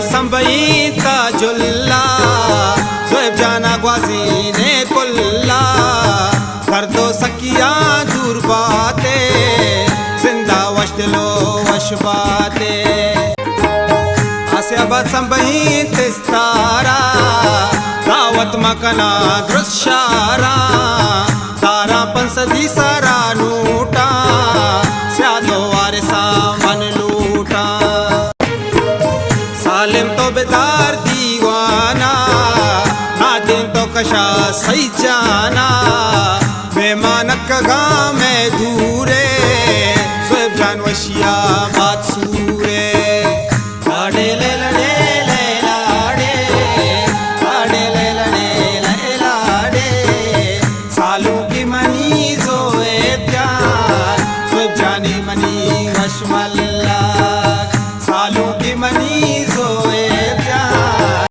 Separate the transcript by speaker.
Speaker 1: संभई ताजुल्ला ज़ोएब जाना ग्वाज़ी ने कुल्ला कर दो सकिया दूर बाते जिंदा वशदलो वश बाते आसियाबाद संभई तिस्तारा दावत मकना दृश्यारा तारा पंसदी सारा नूटा स्यादो वारिसा मन लूटा सालिम तो बेदार दीवाना नादिन तो कशा सही